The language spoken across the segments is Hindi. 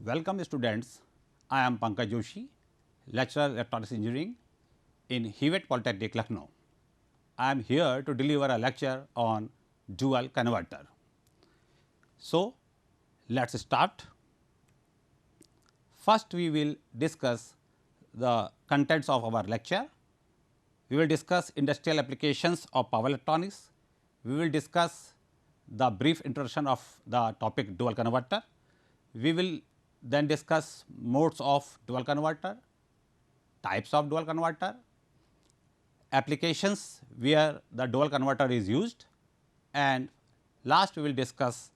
Welcome students, I am Pankaj Joshi, lecturer electronics engineering in Hewitt Polytechnic, Lucknow. I am here to deliver a lecture on dual converter. So, let us start. First we will discuss the contents of our lecture. We will discuss industrial applications of power electronics. We will discuss the brief introduction of the topic dual converter. We will then discuss modes of dual converter, types of dual converter, applications where the dual converter is used, and last we will discuss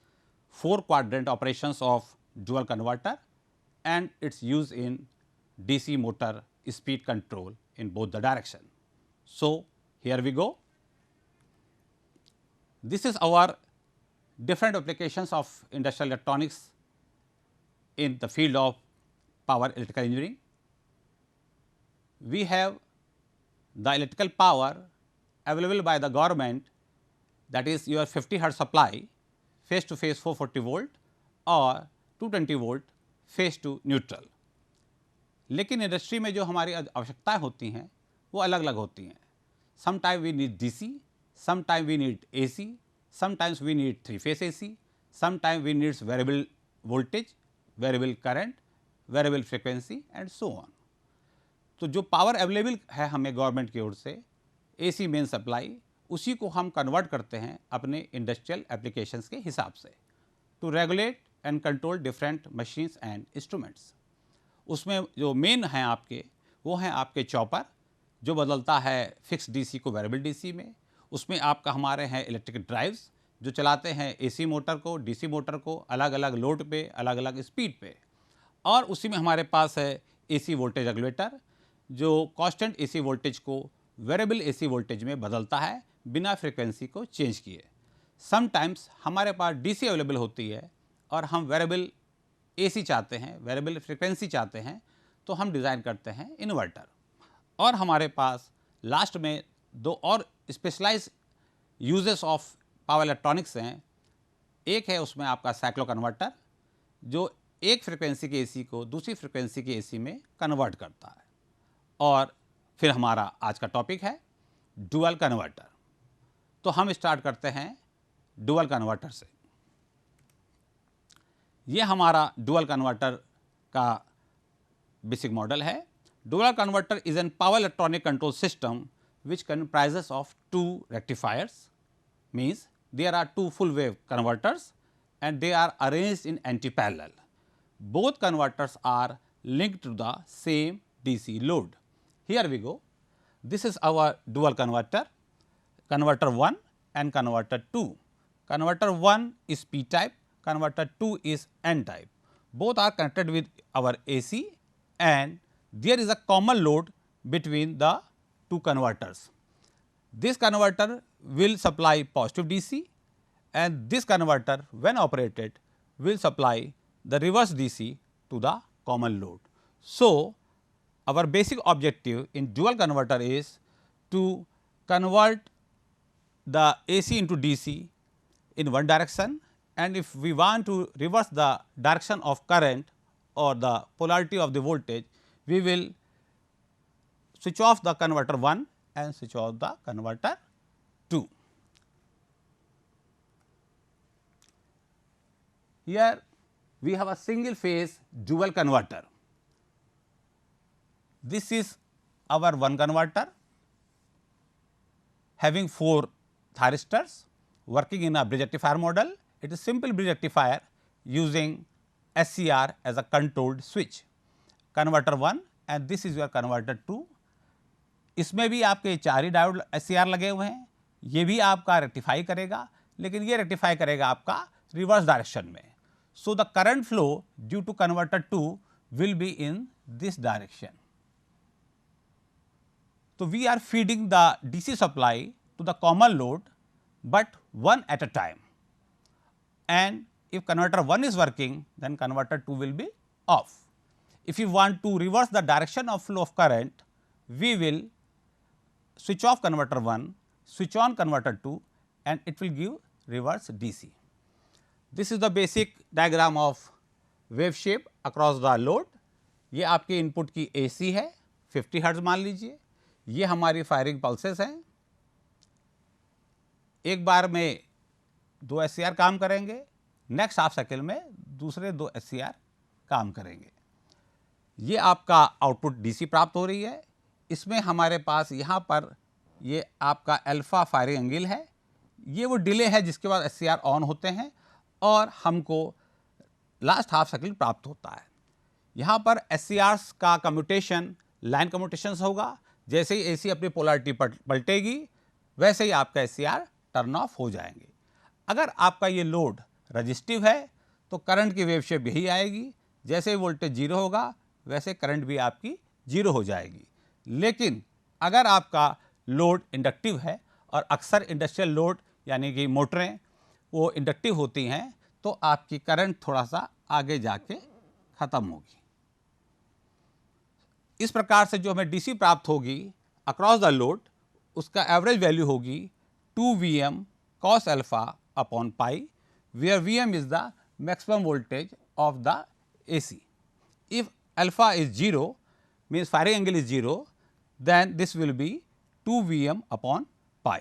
4 quadrant operations of dual converter and its use in DC motor speed control in both the direction. So, here we go. This is our different applications of industrial electronics in the field of power electrical engineering. We have the electrical power available by the government, that is your 50 hertz supply face to face 440 volt or 220 volt phase to neutral. लेकिन इंडस्ट्री में जो हमारी आवश्यकताएं होती हैं वो अलग अलग होती हैं। Some time we need DC, some time we need AC, some times we need 3 phase AC, some time we needs variable voltage, variable current, variable frequency and so on. तो जो पावर अवेलेबल है हमें गवर्नमेंट की ओर से एसी मेन सप्लाई, उसी को हम कन्वर्ट करते हैं अपने इंडस्ट्रियल एप्लीकेशंस के हिसाब से to regulate and control different machines and instruments. उसमें जो मेन हैं आपके वो हैं आपके चॉपर जो बदलता है फिक्स डीसी को वेरिएबल डीसी में। उसमें आपका हमारे हैं इलेक्ट्रिक ड्राइव्स जो चलाते हैं एसी मोटर को, डीसी मोटर को अलग अलग लोड पे, अलग अलग स्पीड पे। और उसी में हमारे पास है एसी वोल्टेज रेगुलेटर जो कांस्टेंट एसी वोल्टेज को वेरिएबल एसी वोल्टेज में बदलता है बिना फ्रीक्वेंसी को चेंज किए। समटाइम्स हमारे पास डीसी अवेलेबल होती है और हम वेरिएबल एसी चाहते हैं, वेरिएबल फ्रीक्वेंसी चाहते हैं, तो हम डिज़ाइन करते हैं इन्वर्टर। और हमारे पास लास्ट में 2 और specialise uses of power electronics हैं। एक है उसमें आपका साइक्लो कन्वर्टर जो एक फ्रीक्वेंसी के एसी को दूसरी फ्रीक्वेंसी के एसी में कन्वर्ट करता है। और फिर हमारा आज का टॉपिक है डुअल कन्वर्टर। तो हम स्टार्ट करते हैं डुअल कन्वर्टर से। ये हमारा डुअल कन्वर्टर का बेसिक मॉडल है। Dual converter is an power electronic control system which comprises of 2 rectifiers, means there are 2 full wave converters and they are arranged in anti-parallel. Both converters are linked to the same DC load. Here we go. This is our dual converter, converter 1 and converter 2. Converter 1 is P type, converter 2 is N type. Both are connected with our AC and there is a common load between the 2 converters. This converter will supply positive DC and this converter when operated will supply the reverse DC to the common load. So, our basic objective in dual converter is to convert the AC into DC in one direction, and if we want to reverse the direction of current or the polarity of the voltage, we will switch off the converter 1 and switch off the converter 2. Here we have a single phase dual converter. This is our one converter having 4 thyristors working in a bridge rectifier model. It is simple bridge rectifier using SCR as a controlled switch. Converter 1 and this is your converter 2. इसमें भी आपके 4 ही डायोड SCR लगे हुए हैं। ये भी आपका रेक्टिफाई करेगा, लेकिन ये रेक्टिफाई करेगा आपका रिवर्स डायरेक्शन में। So the current flow due to converter 2 will be in this direction. तो we are feeding the DC supply to the common load but one at a time, and if converter 1 is working then converter 2 will be off. If you want to reverse the direction of flow of current, we will switch off converter 1, switch on converter 2 and it will give reverse DC. This is the basic diagram of wave shape across the load. ये आपके इनपुट की AC है, 50 हर्ट्ज मान लीजिए। ये हमारी फायरिंग पल्सेस हैं। एक बार में 2 SCR काम करेंगे, नेक्स्ट हाफ साइकिल में दूसरे 2 SCR काम करेंगे। ये आपका आउटपुट DC प्राप्त हो रही है। इसमें हमारे पास यहाँ पर ये आपका अल्फा फायरिंग एंगल है। ये वो डिले है जिसके बाद SCR ऑन होते हैं और हमको लास्ट हाफ साइकिल प्राप्त होता है। यहाँ पर SCRs का कम्यूटेशन लाइन कम्यूटेशंस होगा। जैसे ही AC अपनी पोलैरिटी पलटेगी वैसे ही आपका SCR टर्न ऑफ हो जाएंगे। अगर आपका ये लोड रजिस्टिव है तो करंट की वेव शेप यही आएगी। जैसे ही वोल्टेज 0 होगा वैसे करंट भी आपकी 0 हो जाएगी। लेकिन अगर आपका लोड इंडक्टिव है, और अक्सर इंडस्ट्रियल लोड यानी कि मोटरें वो इंडक्टिव होती हैं, तो आपकी करंट थोड़ा सा आगे जाके ख़त्म होगी। इस प्रकार से जो हमें DC प्राप्त होगी अक्रॉस द लोड, उसका एवरेज वैल्यू होगी 2 Vm cos alpha upon pi, where Vm is the maximum voltage of the AC. If alpha is 0, means firing angle is 0, then this will be 2 Vm upon pi.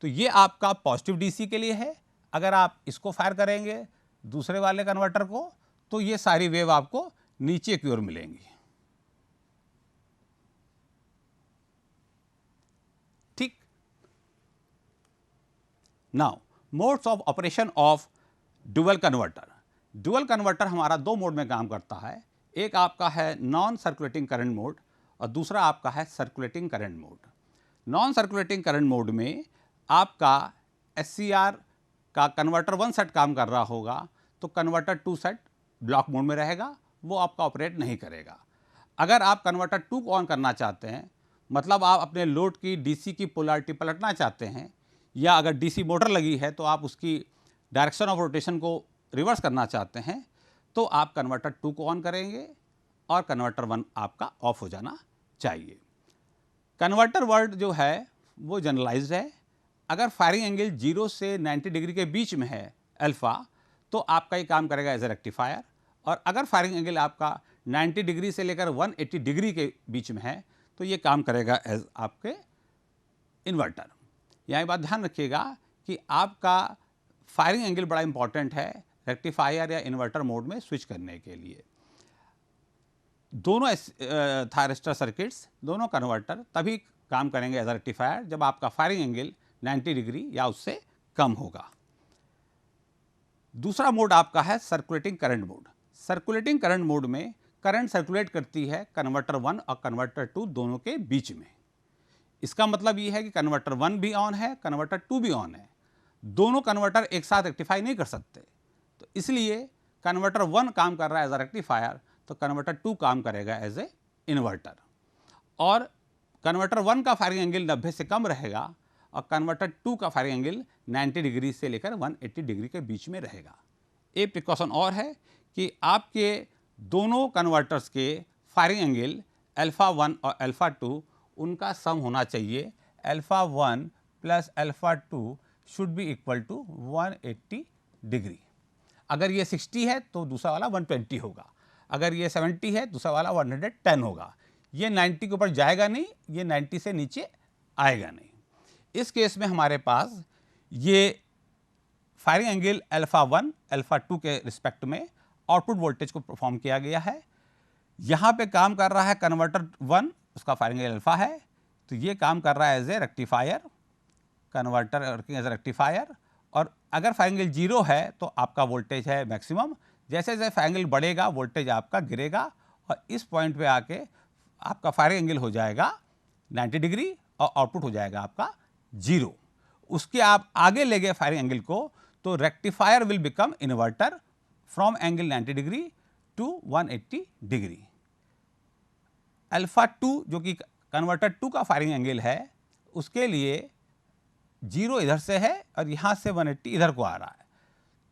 तो ये आपका पॉजिटिव DC के लिए है। अगर आप इसको फायर करेंगे दूसरे वाले कन्वर्टर को, तो ये सारी वेव आपको नीचे की ओर मिलेंगी। ठीक। Now modes of operation of dual converter. Dual converter हमारा 2 मोड में काम करता है। एक आपका है नॉन सर्कुलेटिंग करंट मोड और दूसरा आपका है circulating current mode. Non circulating current mode में आपका SCR का कन्वर्टर 1 सेट काम कर रहा होगा तो कन्वर्टर 2 सेट ब्लॉक मोड में रहेगा, वो आपका ऑपरेट नहीं करेगा। अगर आप कन्वर्टर 2 को ऑन करना चाहते हैं, मतलब आप अपने लोड की DC की पोलैरिटी पलटना चाहते हैं, या अगर DC मोटर लगी है तो आप उसकी डायरेक्शन ऑफ रोटेशन को रिवर्स करना चाहते हैं, तो आप कन्वर्टर 2 को ऑन करेंगे और कन्वर्टर 1 आपका ऑफ हो जाना चाहिए। कन्वर्टर वर्ड जो है वो जनरलाइज्ड है। अगर फायरिंग एंगल 0 से 90 डिग्री के बीच में है अल्फा, तो आपका ये काम करेगा एज ए रेक्टिफायर। और अगर फायरिंग एंगल आपका 90 डिग्री से लेकर 180 डिग्री के बीच में है तो ये काम करेगा एज आपके इन्वर्टर। यहाँ बात ध्यान रखिएगा कि आपका फायरिंग एंगल बड़ा इंपॉर्टेंट है रेक्टिफायर या इन्वर्टर मोड में स्विच करने के लिए। दोनों थायरिस्टर सर्किट्स, दोनों कन्वर्टर तभी काम करेंगे एज अ रेक्टिफायर जब आपका फायरिंग एंगल 90 डिग्री या उससे कम होगा। दूसरा मोड आपका है circulating current mode. Circulating current mode में करंट सर्कुलेट करती है कन्वर्टर 1 और कन्वर्टर 2 दोनों के बीच में। इसका मतलब ये है कि कन्वर्टर 1 भी ऑन है, कन्वर्टर 2 भी ऑन है। दोनों कन्वर्टर एक साथ रेक्टिफाई नहीं कर सकते, तो इसलिए कन्वर्टर 1 काम कर रहा है एज अ रेक्टिफायर तो कन्वर्टर 2 काम करेगा एज ए इन्वर्टर। और कन्वर्टर 1 का फायरिंग एंगल 90 से कम रहेगा और कन्वर्टर 2 का फायरिंग एंगल 90 डिग्री से लेकर 180 डिग्री के बीच में रहेगा। एक प्रिकॉशन और है कि आपके दोनों कन्वर्टर्स के फायरिंग एंगल अल्फा 1 और अल्फा 2 उनका सम होना चाहिए। Alpha 1 plus alpha 2 should be equal to 180 degree. अगर ये 60 है तो दूसरा वाला 120 होगा, अगर ये 70 है दूसरा वाला 110 होगा। ये 90 के ऊपर जाएगा नहीं, ये 90 से नीचे आएगा नहीं। इस केस में हमारे पास ये फायरिंग एंगल अल्फा 1 अल्फा 2 के रिस्पेक्ट में आउटपुट वोल्टेज को परफॉर्म किया गया है। यहाँ पे काम कर रहा है कन्वर्टर 1, उसका फायरिंग एंगल अल्फा है, तो ये काम कर रहा है as a rectifier, converter working as a rectifier. और अगर फायरिंग एंगल 0 है तो आपका वोल्टेज है मैक्सिमम। जैसे जैसे फायरिंग एंगल बढ़ेगा वोल्टेज आपका गिरेगा और इस पॉइंट पे आके आपका फायरिंग एंगल हो जाएगा 90 डिग्री और आउटपुट हो जाएगा आपका 0। उसके आप आगे ले गए फायरिंग एंगल को तो rectifier will become inverter from angle 90 degree to 180 degree. Alpha 2 जो कि कन्वर्टर 2 का फायरिंग एंगल है, उसके लिए 0 इधर से है और यहाँ से 180 इधर को आ रहा है,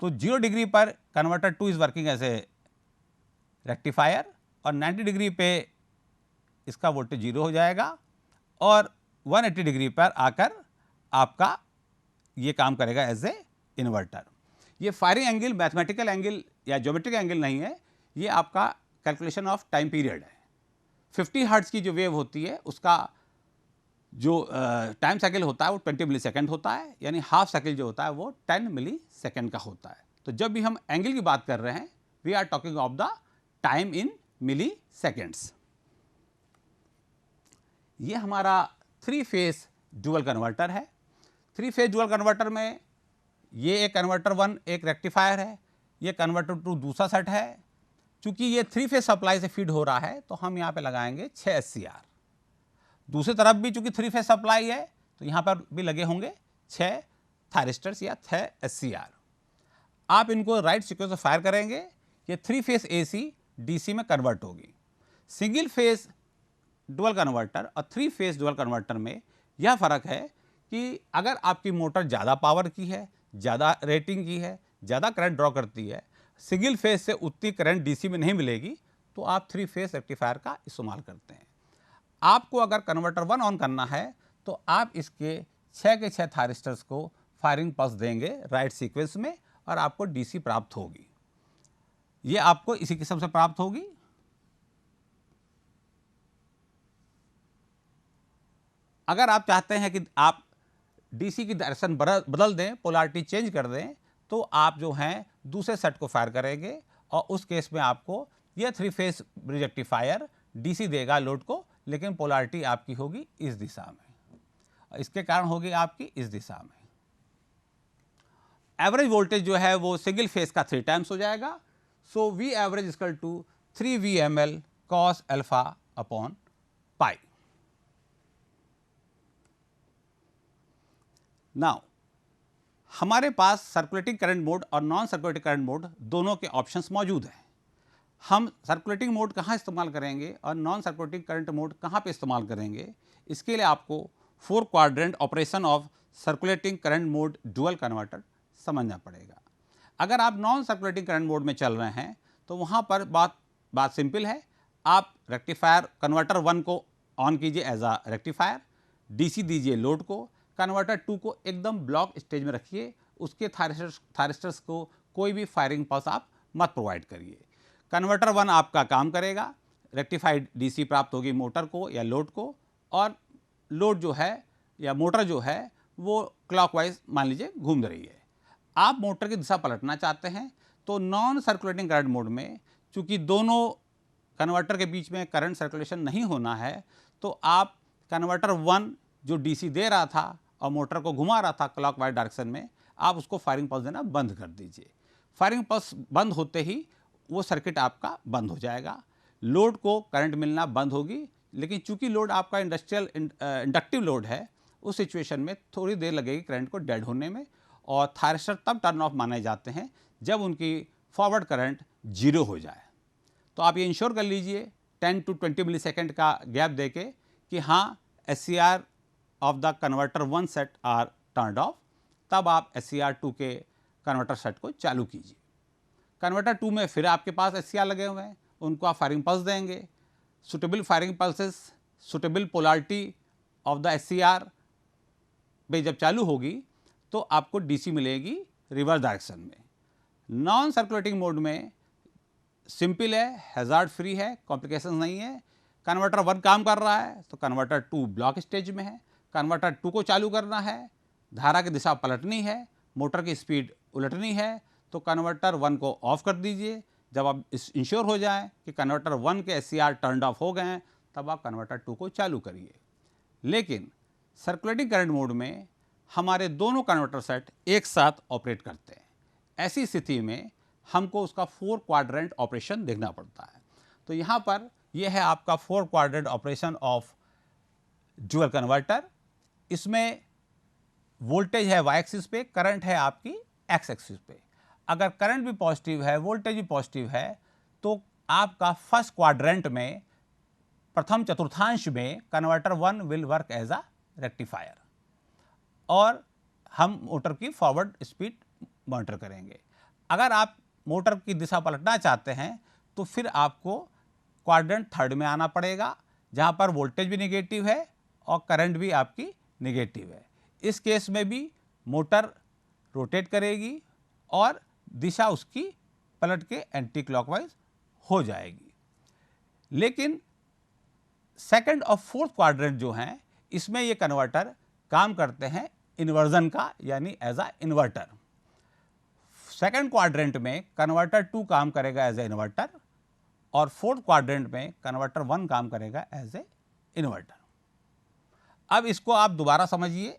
तो 0 डिग्री पर converter 2 is working as a rectifier और 90 डिग्री पे इसका वोल्टेज 0 हो जाएगा और 180 डिग्री पर आकर आपका ये काम करेगा एज ए इन्वर्टर। ये फायरिंग एंगल मैथमेटिकल एंगल या ज्योमेट्रिक एंगल नहीं है, ये आपका कैलकुलेशन ऑफ टाइम पीरियड है। 50 हर्ट्ज की जो वेव होती है उसका जो टाइम साइकिल होता है वो 20 मिली सेकेंड होता है, यानी हाफ साइकिल जो होता है वो 10 मिली सेकेंड का होता है। तो जब भी हम एंगल की बात कर रहे हैं, we are talking of the time in milliseconds. ये हमारा 3 फेज ड्यूअल कन्वर्टर है। 3 फेज ड्यूअल कन्वर्टर में ये एक कन्वर्टर 1 एक रेक्टिफायर है, ये कन्वर्टर 2 दूसरा सेट है। चूंकि ये 3 फेज सप्लाई से फीड हो रहा है तो हम यहाँ पे लगाएंगे 6 SCR। दूसरी तरफ भी चूंकि 3 फेज सप्लाई है तो यहाँ पर भी लगे होंगे 6 थायरिस्टर्स या 6 SCR। आप इनको राइट सीक्वेंस में फायर करेंगे, ये 3 फेज AC DC में कन्वर्ट होगी। सिंगल फेज डुअल कन्वर्टर और 3 फेज डुअल कन्वर्टर में यह फ़र्क है कि अगर आपकी मोटर ज़्यादा पावर की है, ज़्यादा रेटिंग की है, ज़्यादा करंट ड्रॉ करती है, सिंगल फेज से उतनी करंट DC में नहीं मिलेगी, तो आप 3 फेज रेक्टिफायर का इस्तेमाल करते हैं। आपको अगर कन्वर्टर 1 ऑन करना है तो आप इसके 6 के 6 थायरिस्टर्स को फायरिंग पल्स देंगे राइट सीक्वेंस में और आपको DC प्राप्त होगी। ये आपको इसी किस्म से प्राप्त होगी। अगर आप चाहते हैं कि आप DC की डायरेक्शन बदल दें, पोलैरिटी चेंज कर दें, तो आप जो हैं दूसरे सेट को फायर करेंगे और उस केस में आपको यह 3 फेज ब्रिज रेक्टिफायर DC देगा लोड को, लेकिन पोलैरिटी आपकी होगी इस दिशा में, इसके कारण होगी आपकी इस दिशा में। एवरेज वोल्टेज जो है वो सिंगल फेज का 3 टाइम्स हो जाएगा। So V average equal to 3 VML cos alpha upon pi. Now हमारे पास सर्कुलेटिंग करंट मोड और नॉन सर्कुलेटिंग करंट मोड दोनों के ऑप्शंस मौजूद हैं। हम सर्कुलेटिंग मोड कहाँ इस्तेमाल करेंगे और नॉन सर्कुलेटिंग करंट मोड कहाँ पे इस्तेमाल करेंगे, इसके लिए आपको 4 quadrant operation of circulating current mode dual converter समझना पड़ेगा। अगर आप नॉन सर्कुलेटिंग करंट मोड में चल रहे हैं तो वहाँ पर बात सिंपल है। आप रेक्टिफायर कन्वर्टर 1 को ऑन कीजिए एज अ रेक्टिफायर, DC दीजिए लोड को, कन्वर्टर 2 को एकदम ब्लॉक स्टेज में रखिए, उसके थायरिस्टर्स को कोई भी फायरिंग पल्स आप मत प्रोवाइड करिए। कन्वर्टर 1 आपका काम करेगा, रेक्टिफाइड DC प्राप्त होगी मोटर को या लोड को, और लोड जो है या मोटर जो है वो क्लॉकवाइज मान लीजिए घूम रही है। आप मोटर की दिशा पलटना चाहते हैं तो नॉन सर्कुलेटिंग करंट मोड में चूंकि दोनों कन्वर्टर के बीच में करंट सर्कुलेशन नहीं होना है, तो आप कन्वर्टर 1 जो DC दे रहा था और मोटर को घुमा रहा था क्लॉकवाइज डायरेक्शन में, आप उसको फायरिंग पल्स देना बंद कर दीजिए। फायरिंग पल्स बंद होते ही वो सर्किट आपका बंद हो जाएगा, लोड को करंट मिलना बंद होगी। लेकिन चूंकि लोड आपका इंडक्टिव लोड है, उस सिचुएशन में थोड़ी देर लगेगी करंट को डेड होने में, और थायरिस्टर तब टर्न ऑफ माने जाते हैं जब उनकी फॉरवर्ड करंट 0 हो जाए। तो आप ये इंश्योर कर लीजिए 10 to 20 मिली सेकेंड का गैप देके कि हाँ SCR of the converter 1 set are turned off, तब आप SCR 2 के कन्वर्टर सेट को चालू कीजिए। कन्वर्टर 2 में फिर आपके पास SCR लगे हुए हैं, उनको आप फायरिंग पल्स देंगे। Suitable firing pulses, suitable polarity of the SCR में जब चालू होगी तो आपको DC मिलेगी रिवर्स डायरेक्शन में। नॉन सर्कुलेटिंग मोड में सिंपल है, हैजार्ड फ्री है, कॉम्प्लिकेशन नहीं है। कन्वर्टर 1 काम कर रहा है तो कन्वर्टर 2 ब्लॉक स्टेज में है, कन्वर्टर 2 को चालू करना है, धारा की दिशा पलटनी है, मोटर की स्पीड उलटनी है, तो कन्वर्टर 1 को ऑफ कर दीजिए। जब आप इंश्योर हो जाएं कि कन्वर्टर 1 के SCR टर्न ऑफ हो गए हैं, तब आप कन्वर्टर 2 को चालू करिए। लेकिन सर्कुलेटिंग करंट मोड में हमारे दोनों कन्वर्टर सेट एक साथ ऑपरेट करते हैं। ऐसी स्थिति में हमको उसका 4 क्वाड्रेंट ऑपरेशन देखना पड़ता है। तो यहाँ पर यह है आपका 4 quadrant operation of dual converter. इसमें वोल्टेज है y एक्सिस पे, करंट है आपकी x एक्सिस पे। अगर करंट भी पॉजिटिव है, वोल्टेज भी पॉजिटिव है, तो आपका फर्स्ट क्वाड्रेंट में प्रथम चतुर्थांश में converter 1 will work as a rectifier और हम मोटर की फॉरवर्ड स्पीड मॉनिटर करेंगे। अगर आप मोटर की दिशा पलटना चाहते हैं तो फिर आपको क्वाड्रेंट 3rd में आना पड़ेगा, जहां पर वोल्टेज भी नेगेटिव है और करंट भी आपकी नेगेटिव है। इस केस में भी मोटर रोटेट करेगी और दिशा उसकी पलट के एंटी क्लॉकवाइज हो जाएगी। लेकिन सेकंड और फोर्थ क्वाड्रेंट जो हैं, इसमें ये कन्वर्टर काम करते हैं इन्वर्जन का, यानी as a inverter. Second quadrant में कन्वर्टर 2 काम करेगा एज ए इन्वर्टर और फोर्थ क्वाड्रेंट में कन्वर्टर 1 काम करेगा एज ए इन्वर्टर। अब इसको आप दोबारा समझिए,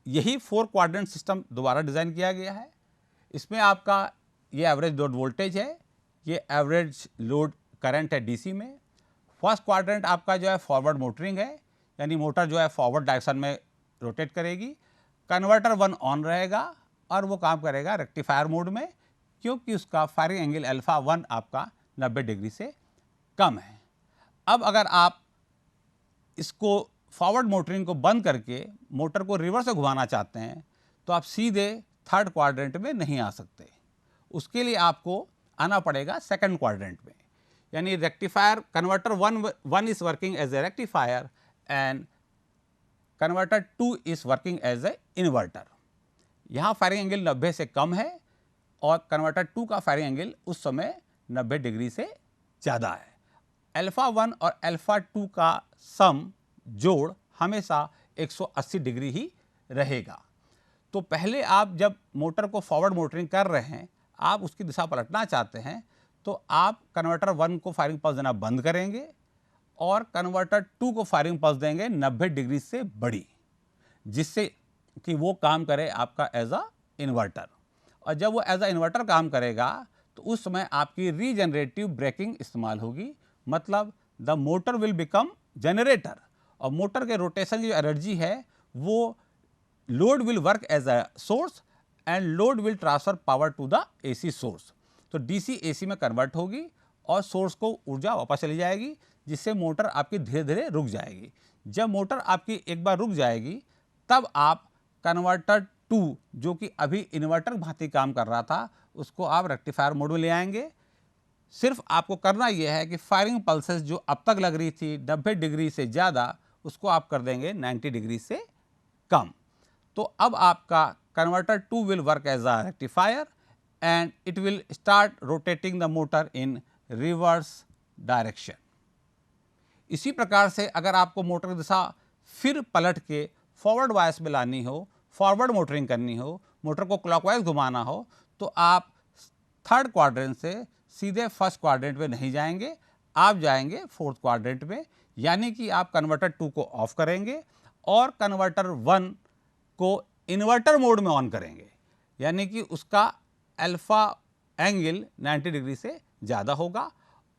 यही 4 क्वाड्रेंट सिस्टम दोबारा डिज़ाइन किया गया है। इसमें आपका ये एवरेज लोड वोल्टेज है, ये एवरेज लोड करंट है डीसी में। फर्स्ट क्वाड्रेंट आपका जो है फॉरवर्ड मोटरिंग है, यानी मोटर जो है फॉरवर्ड डायरेक्शन में रोटेट करेगी। कन्वर्टर 1 ऑन रहेगा और वो काम करेगा रेक्टिफायर मोड में, क्योंकि उसका फायरिंग एंगल अल्फा 1 आपका 90 डिग्री से कम है। अब अगर आप इसको फॉरवर्ड मोटरिंग को बंद करके मोटर को रिवर्स से घुमाना चाहते हैं, तो आप सीधे थर्ड क्वाड्रेंट में नहीं आ सकते। उसके लिए आपको आना पड़ेगा सेकंड क्वाड्रेंट में, यानी rectifier converter 1 is working as a rectifier and converter 2 is working as a inverter. यहाँ फायरिंग एंगल 90 से कम है और कन्वर्टर 2 का फायरिंग एंगल उस समय 90 डिग्री से ज़्यादा है। अल्फा 1 और अल्फा 2 का सम जोड़ हमेशा 180 डिग्री ही रहेगा। तो पहले आप जब मोटर को फॉरवर्ड मोटरिंग कर रहे हैं, आप उसकी दिशा पलटना चाहते हैं, तो आप कन्वर्टर 1 को फायरिंग पल्स देना बंद करेंगे और कन्वर्टर 2 को फायरिंग पल्स देंगे 90 डिग्री से बड़ी, जिससे कि वो काम करे आपका एज अ इन्वर्टर। और जब वो एज अ इन्वर्टर काम करेगा तो उस समय आपकी रीजनरेटिव ब्रेकिंग इस्तेमाल होगी, मतलब the motor will become generator. और मोटर के रोटेशन की जो एनर्जी है वो load will work as a source and load will transfer power to the AC source. तो डीसी एसी में कन्वर्ट होगी और सोर्स को ऊर्जा वापस चली जाएगी, जिससे मोटर आपकी धीरे धीरे रुक जाएगी। जब मोटर आपकी एक बार रुक जाएगी, तब आप कन्वर्टर 2 जो कि अभी इन्वर्टर भांति काम कर रहा था, उसको आप रेक्टिफायर मोड में ले आएंगे। सिर्फ आपको करना यह है कि फायरिंग पल्सेस जो अब तक लग रही थी 90 डिग्री से ज़्यादा, उसको आप कर देंगे 90 डिग्री से कम। तो अब आपका converter 2 will work as a rectifier and it will start rotating the motor in reverse direction. इसी प्रकार से अगर आपको मोटर की दिशा फिर पलट के फॉरवर्ड वाइस में लानी हो, फॉरवर्ड मोटरिंग करनी हो, मोटर को क्लॉकवाइज घुमाना हो, तो आप थर्ड क्वाड्रेंट से सीधे फर्स्ट क्वाड्रेंट में नहीं जाएंगे, आप जाएंगे फोर्थ क्वाड्रेंट में। यानी कि आप कन्वर्टर 2 को ऑफ करेंगे और कन्वर्टर 1 को इन्वर्टर मोड में ऑन करेंगे, यानी कि उसका अल्फा एंगल 90 डिग्री से ज़्यादा होगा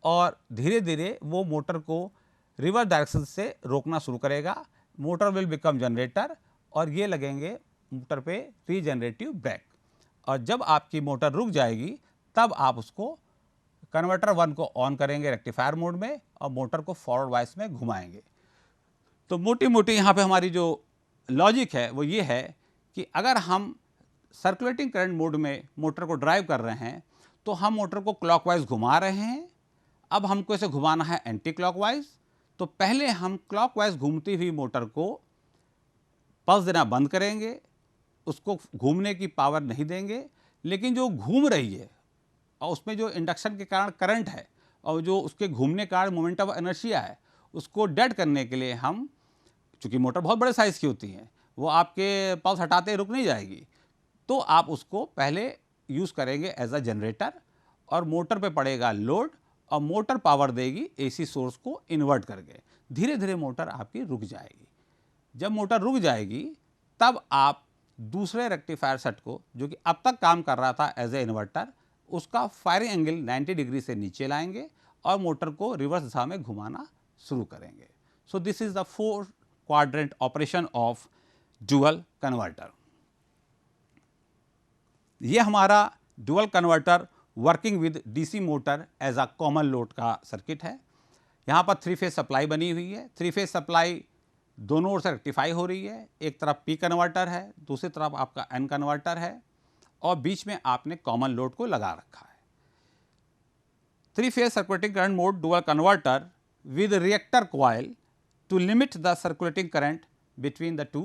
और धीरे धीरे वो मोटर को रिवर्स डायरेक्शन से रोकना शुरू करेगा। मोटर विल बिकम जनरेटर और ये लगेंगे मोटर पे रीजनरेटिव ब्रेक। और जब आपकी मोटर रुक जाएगी, तब आप उसको कन्वर्टर 1 को ऑन करेंगे रेक्टिफायर मोड में और मोटर को फॉरवर्ड वाइस में घुमाएंगे। तो मोटी मोटी यहाँ पे हमारी जो लॉजिक है वो ये है कि अगर हम सर्कुलेटिंग करंट मोड में मोटर को ड्राइव कर रहे हैं, तो हम मोटर को क्लॉकवाइज घुमा रहे हैं। अब हमको इसे घुमाना है एंटी क्लॉकवाइज। तो पहले हम क्लॉकवाइज घूमती हुई मोटर को पल्स देना बंद करेंगे, उसको घूमने की पावर नहीं देंगे, लेकिन जो घूम रही है और उसमें जो इंडक्शन के कारण करंट है और जो उसके घूमने के कारण मोमेंट ऑफ इनर्शिया है, उसको डेड करने के लिए हम, चूँकि मोटर बहुत बड़े साइज़ की होती है, वो आपके पल्स हटाते ही रुक नहीं जाएगी, तो आप उसको पहले यूज़ करेंगे एज अ जनरेटर और मोटर पे पड़ेगा लोड और मोटर पावर देगी एसी सोर्स को इन्वर्ट करके। धीरे धीरे मोटर आपकी रुक जाएगी। जब मोटर रुक जाएगी, तब आप दूसरे रेक्टिफायर सेट को, जो कि अब तक काम कर रहा था एज ए इन्वर्टर, उसका फायरिंग एंगल 90 डिग्री से नीचे लाएंगे और मोटर को रिवर्स दिशा में घुमाना शुरू करेंगे। So this is the 4 quadrant operation of dual converter. ये हमारा dual converter working with DC motor as a common load का सर्किट है। यहाँ पर 3 फेज सप्लाई बनी हुई है। 3 फेज सप्लाई दोनों ओर से रेक्टिफाई हो रही है। एक तरफ पी कन्वर्टर है, दूसरी तरफ आपका एन कन्वर्टर है और बीच में आपने कॉमन लोड को लगा रखा है। 3 phase circulating current mode dual converter with reactor coil to limit the circulating current between the 2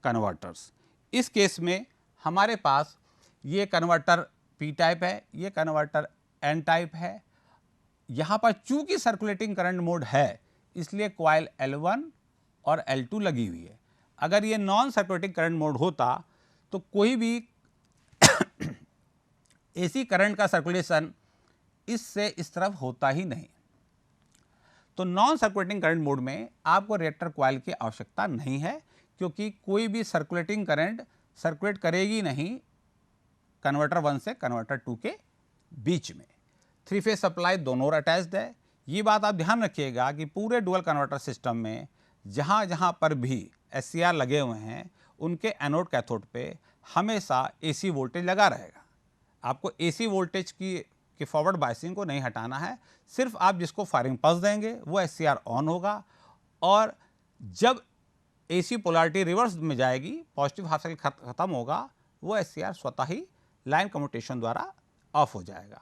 converters. इस केस में हमारे पास ये कन्वर्टर पी टाइप है, ये कन्वर्टर एन टाइप है यहाँ पर चूंकि सर्कुलेटिंग करंट मोड है इसलिए कॉइल L1 और L2 लगी हुई है। अगर ये नॉन सर्कुलेटिंग करंट मोड होता तो कोई भी AC करंट का सर्कुलेशन इससे इस तरफ होता ही नहीं। तो नॉन सर्कुलेटिंग करंट मोड में आपको रिएक्टर कॉइल की आवश्यकता नहीं है, क्योंकि कोई भी सर्कुलेटिंग करंट सर्कुलेट करेगी नहीं कन्वर्टर 1 से कन्वर्टर 2 के बीच में। 3 फेज सप्लाई दोनों ओर अटैच्ड है। ये बात आप ध्यान रखिएगा कि पूरे डुअल कन्वर्टर सिस्टम में जहाँ जहाँ पर भी SCR लगे हुए हैं उनके एनोड कैथोड पे हमेशा AC वोल्टेज लगा रहेगा। आपको AC वोल्टेज की फॉरवर्ड बायसिंग को नहीं हटाना है, सिर्फ आप जिसको फायरिंग पल्स देंगे वो SCR ऑन होगा, और जब AC पोलैरिटी रिवर्स में जाएगी, पॉजिटिव हाफ साइकिल खत्म होगा, वो SCR स्वतः ही लाइन कम्यूटेशन द्वारा ऑफ हो जाएगा।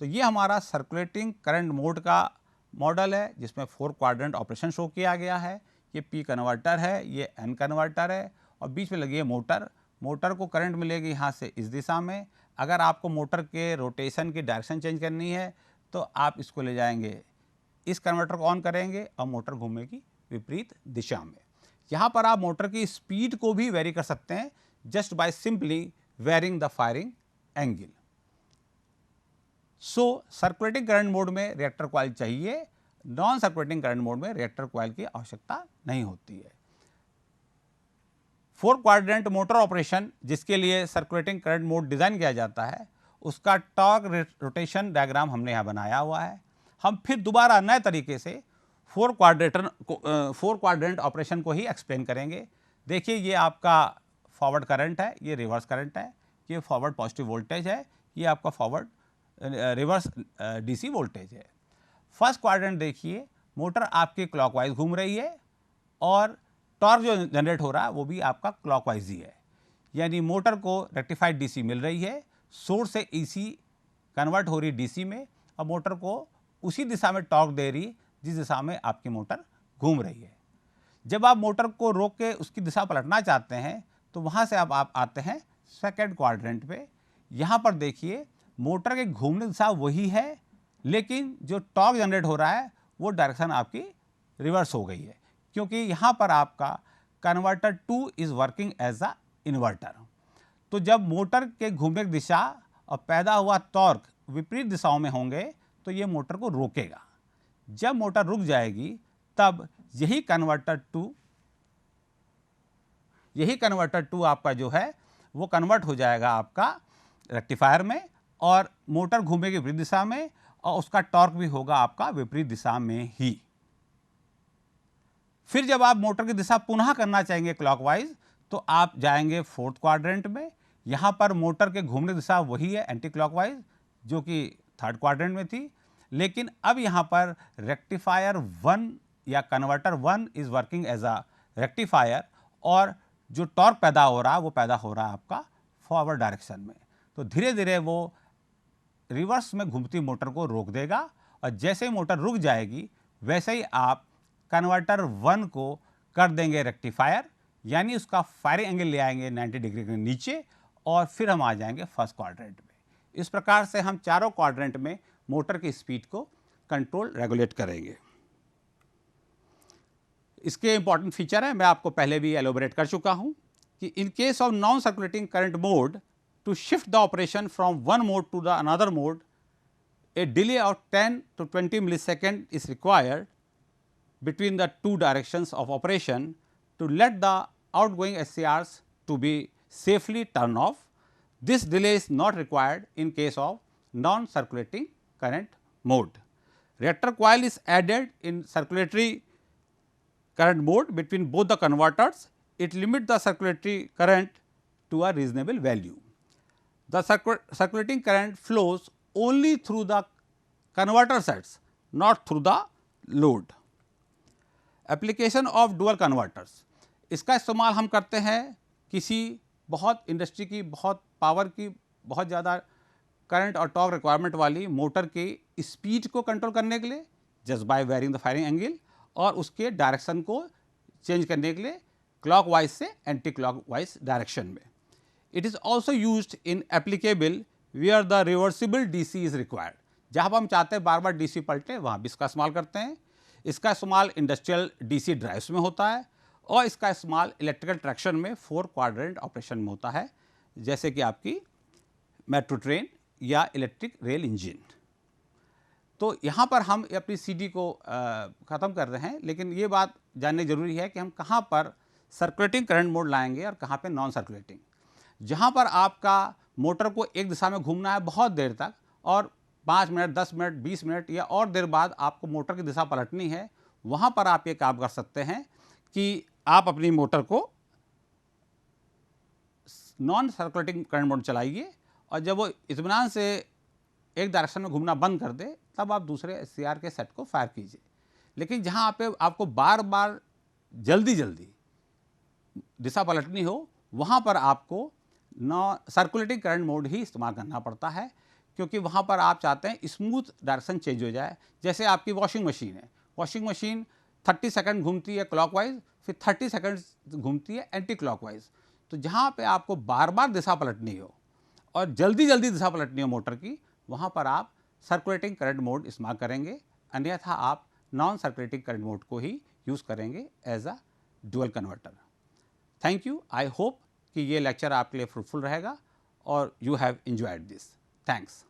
तो ये हमारा सर्कुलेटिंग करंट मोड का मॉडल है जिसमें 4 क्वाड्रेंट ऑपरेशन शो किया गया है। ये P कन्वर्टर है, ये N कन्वर्टर है और बीच में लगी है मोटर। मोटर को करंट मिलेगी यहाँ से इस दिशा में। अगर आपको मोटर के रोटेशन की डायरेक्शन चेंज करनी है तो आप इसको ले जाएंगे, इस कन्वर्टर को ऑन करेंगे और मोटर घूमेगी विपरीत दिशा में। यहाँ पर आप मोटर की स्पीड को भी वेरी कर सकते हैं just by simply varying the firing angle. So circulating current mode में रिएक्टर कॉइल चाहिए, नॉन सर्कुलेटिंग करंट मोड में रिएक्टर कॉइल की आवश्यकता नहीं होती है। 4 क्वाड्रेंट मोटर ऑपरेशन जिसके लिए सर्कुलेटिंग करंट मोड डिज़ाइन किया जाता है, उसका टॉर्क रोटेशन डायग्राम हमने यहाँ बनाया हुआ है। हम फिर दोबारा नए तरीके से 4 क्वाड्रेंट ऑपरेशन को ही एक्सप्लेन करेंगे। देखिए, ये आपका फॉरवर्ड करंट है, ये रिवर्स करंट है, ये फॉरवर्ड पॉजिटिव वोल्टेज है, ये आपका फॉरवर्ड रिवर्स DC वोल्टेज है। फर्स्ट क्वाड्रेंट देखिए, मोटर आपकी क्लॉकवाइज घूम रही है और टॉर्क जो जनरेट हो रहा है वो भी आपका क्लॉकवाइज ही है, यानी मोटर को रेक्टिफाइड DC मिल रही है, सोर्स से AC कन्वर्ट हो रही DC में और मोटर को उसी दिशा में टॉर्क दे रही जिस दिशा में आपकी मोटर घूम रही है। जब आप मोटर को रोक के उसकी दिशा पलटना चाहते हैं तो वहाँ से आप आते हैं सेकेंड क्वाड्रेंट पे। यहाँ पर देखिए, मोटर के घूमने दिशा वही है, लेकिन जो टॉर्क जनरेट हो रहा है वो डायरेक्शन आपकी रिवर्स हो गई है, क्योंकि यहाँ पर आपका converter 2 is working as a inverter. तो जब मोटर के घूमने की दिशा और पैदा हुआ टॉर्क विपरीत दिशाओं में होंगे तो ये मोटर को रोकेगा। जब मोटर रुक जाएगी तब यही कन्वर्टर 2 आपका जो है वो कन्वर्ट हो जाएगा आपका रेक्टिफायर में, और मोटर घूमेगी विपरीत दिशा में और उसका टॉर्क भी होगा आपका विपरीत दिशा में ही। फिर जब आप मोटर की दिशा पुनः करना चाहेंगे क्लॉकवाइज तो आप जाएंगे 4th क्वाड्रेंट में। यहाँ पर मोटर के घूमने की दिशा वही है एंटी क्लॉकवाइज जो कि 3rd क्वाड्रेंट में थी, लेकिन अब यहाँ पर रेक्टिफायर 1 या converter 1 is working as a rectifier और जो टॉर्क पैदा हो रहा है वो पैदा हो रहा है आपका फॉरवर्ड डायरेक्शन में। तो धीरे धीरे वो रिवर्स में घूमती मोटर को रोक देगा और जैसे ही मोटर रुक जाएगी वैसे ही आप कन्वर्टर 1 को कर देंगे रेक्टिफायर, यानी उसका फायरिंग एंगल ले आएंगे 90 डिग्री के नीचे और फिर हम आ जाएंगे फर्स्ट क्वाड्रेंट में। इस प्रकार से हम चारों क्वाड्रेंट में मोटर की स्पीड को कंट्रोल रेगुलेट करेंगे। इसके इंपॉर्टेंट फीचर है, मैं आपको पहले भी एलोबरेट कर चुका हूं कि in case of non circulating current mode, to shift the operation from one mode to the another mode, a delay of 10 to 20 millisecond is required between the two directions of operation to let the outgoing SCRs to be safely turned off. This delay is not required in case of non-circulating current mode. Reactor coil is added in circulatory current mode between both the converters. It limits the circulatory current to a reasonable value. The circulating current flows only through the converter sets, not through the load. Application of dual converters, इसका इस्तेमाल हम करते हैं किसी बहुत इंडस्ट्री की, बहुत पावर की, बहुत ज़्यादा करंट और टॉर्क रिक्वायरमेंट वाली मोटर की स्पीड को कंट्रोल करने के लिए just by varying the firing angle, और उसके डायरेक्शन को चेंज करने के लिए क्लॉकवाइज से एंटी क्लॉकवाइज डायरेक्शन में। It is also used in applicable where the reversible DC is required. जहाँ पर हम चाहते हैं बार बार डीसी पलटे वहाँ भी इसका इस्तेमाल करते हैं। इसका इस्तेमाल इंडस्ट्रियल डीसी ड्राइव्स में होता है और इसका इस्तेमाल इलेक्ट्रिकल ट्रैक्शन में 4 क्वाड्रेंट ऑपरेशन में होता है, जैसे कि आपकी मेट्रो ट्रेन या इलेक्ट्रिक रेल इंजन। तो यहाँ पर हम अपनी सीडी को ख़त्म कर रहे हैं, लेकिन ये बात जाननी ज़रूरी है कि हम कहाँ पर सर्कुलेटिंग करंट मोड लाएंगे और कहाँ पे नॉन सर्कुलेटिंग। जहाँ पर आपका मोटर को एक दिशा में घूमना है बहुत देर तक और 5 मिनट, 10 मिनट, 20 मिनट या और देर बाद आपको मोटर की दिशा पलटनी है, वहाँ पर आप ये काम कर सकते हैं कि आप अपनी मोटर को नॉन सर्कुलेटिंग करंट मोड चलाइए और जब वो इत्मीनान से एक डायरेक्शन में घूमना बंद कर दे तब आप दूसरे एससीआर के सेट को फायर कीजिए। लेकिन जहाँ पे आपको बार बार जल्दी जल्दी दिशा पलटनी हो, वहाँ पर आपको सर्कुलेटिंग करंट मोड ही इस्तेमाल करना पड़ता है, क्योंकि वहाँ पर आप चाहते हैं स्मूथ डायरेक्शन चेंज हो जाए। जैसे आपकी वॉशिंग मशीन है, वॉशिंग मशीन 30 सेकंड घूमती है क्लॉकवाइज, फिर 30 सेकंड घूमती है एंटी क्लॉकवाइज। तो जहाँ पे आपको बार बार दिशा पलटनी हो और जल्दी जल्दी दिशा पलटनी हो मोटर की, वहाँ पर आप सर्कुलेटिंग करंट मोड इस्तेमाल करेंगे, अन्यथा आप नॉन सर्कुलेटिंग करंट मोड को ही यूज़ करेंगे as a dual converter. Thank you. I hope कि ये लेक्चर आपके लिए फ्रूटफुल रहेगा और you have enjoyed this. Thanks.